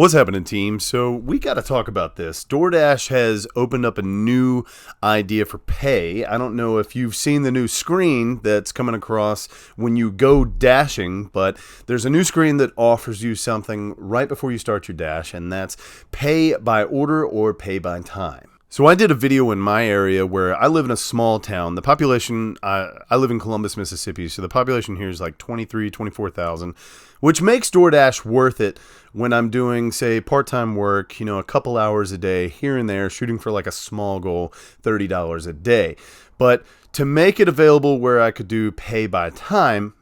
What's happening, team? So we got to talk about this. DoorDash has opened up a new idea for pay. I don't know if you've seen the new screen that's coming across when you go dashing, but there's a new screen that offers you something right before you start your dash, and that's pay by order or pay by time. So I did a video in my area where I live in a small town. The population, I live in Columbus, Mississippi, so the population here is like 24,000, which makes DoorDash worth it when I'm doing, say, part-time work, a couple hours a day here and there, shooting for like a small goal, $30 a day. But to make it available where I could do pay by time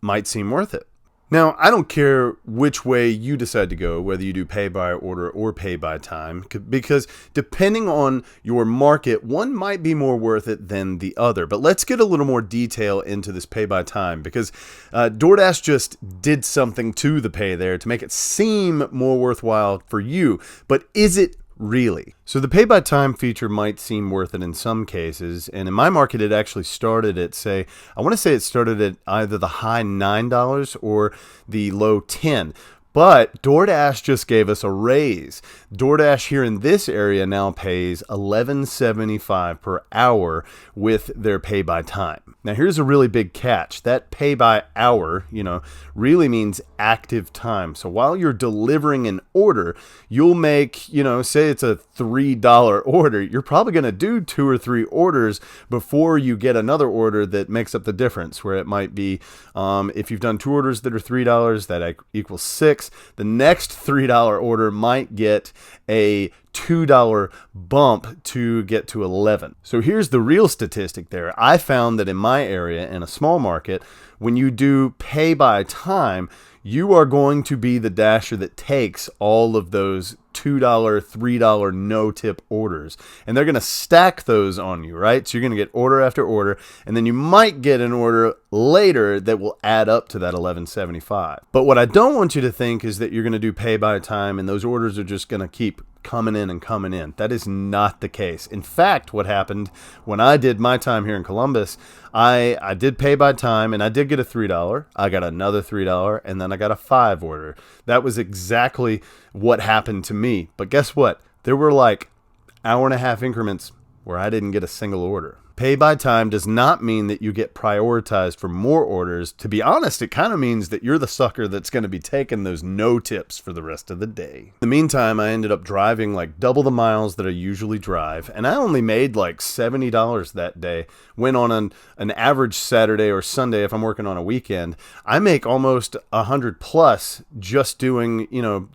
might seem worth it. Now, I don't care which way you decide to go, whether you do pay by order or pay by time, because depending on your market, one might be more worth it than the other. But let's get a little more detail into this pay by time, because DoorDash just did something to the pay there to make it seem more worthwhile for you. But is it really? So the pay by time feature might seem worth it in some cases, and in my market it actually started at, I want to say it started at either the high $9 or the low 10. But DoorDash just gave us a raise. DoorDash here in this area now pays $11.75 per hour with their pay by time. Now here's a really big catch. That pay by hour, really means active time. So while you're delivering an order, you'll make, say it's a $3 order, you're probably going to do 2 or 3 orders before you get another order that makes up the difference, where it might be, if you've done 2 orders that are $3, that equals 6. The next $3 order might get a $2 bump to get to 11. So here's the real statistic there. I found that in my area, in a small market, when you do pay by time, you are going to be the dasher that takes all of those $2, $3 no tip orders, and they're going to stack those on you, right? So you're going to get order after order, and then you might get an order later that will add up to that $11.75. But what I don't want you to think is that you're going to do pay by time and those orders are just going to keep coming in and coming in. That is not the case. In fact, what happened when I did my time here in Columbus, I did pay by time and I did get a $3. I got another $3 and then I got a 5 order. That was exactly what happened to me. But guess what? There were like hour-and-a-half increments where I didn't get a single order. Pay by time does not mean that you get prioritized for more orders. To be honest, it kind of means that you're the sucker that's going to be taking those no tips for the rest of the day. In the meantime, I ended up driving like double the miles that I usually drive, and I only made like $70 that day. When on an average Saturday or Sunday, if I'm working on a weekend, I make almost 100 plus just doing,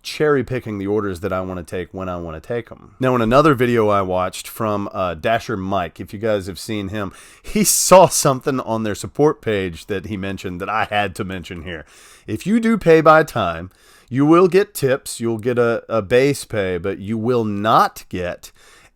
cherry picking the orders that I want to take when I want to take them. Now, in another video I watched from Dasher Mike, if you guys have seen him, he saw something on their support page that he mentioned that I had to mention here. If you do pay by time, you will get tips, you'll get a base pay, but you will not get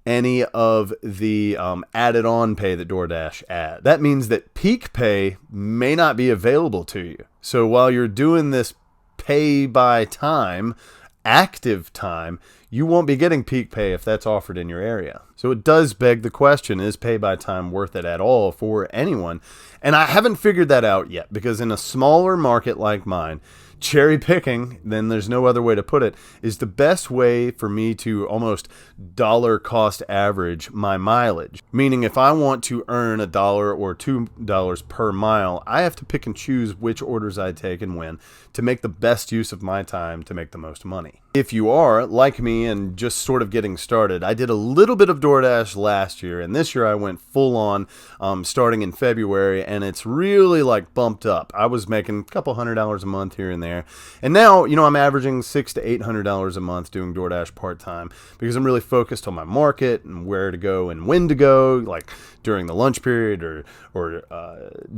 any of the added on pay that DoorDash add. That means that peak pay may not be available to you. So while you're doing this pay by time, active time, you won't be getting peak pay if that's offered in your area. So it does beg the question, is pay by time worth it at all for anyone? And I haven't figured that out yet, because in a smaller market like mine, cherry picking, then there's no other way to put it, is the best way for me to almost dollar cost average my mileage. Meaning if I want to earn $1 or $2 per mile, I have to pick and choose which orders I take and when to make the best use of my time to make the most money. If you are like me and just sort of getting started, I did a little bit of DoorDash last year, and this year I went full on starting in February, and it's really like bumped up. I was making a couple $100 a month here and there, and now I'm averaging $600 to $800 a month doing DoorDash part-time, because I'm really focused on my market and where to go and when to go, like during the lunch period or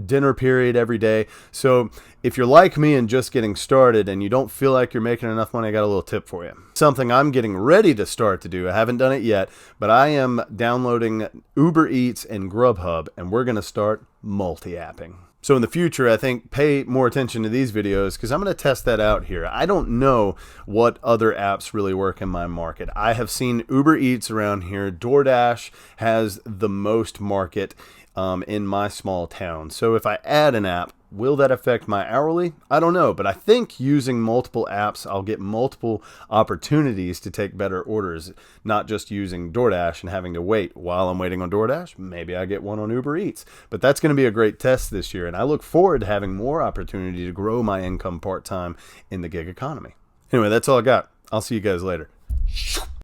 dinner period every day. So if you're like me and just getting started and you don't feel like you're making enough money, I got a little tip for you. Something I'm getting ready to start to do. I haven't done it yet, but I am downloading Uber Eats and Grubhub, and we're going to start multi-apping. So in the future, I think pay more attention to these videos, because I'm going to test that out here. I don't know what other apps really work in my market. I have seen Uber Eats around here. DoorDash has the most market in my small town. So if I add an app, will that affect my hourly? I don't know, but I think using multiple apps, I'll get multiple opportunities to take better orders, not just using DoorDash and having to wait while I'm waiting on DoorDash. Maybe I get one on Uber Eats, but that's going to be a great test this year. And I look forward to having more opportunity to grow my income part-time in the gig economy. Anyway, that's all I got. I'll see you guys later.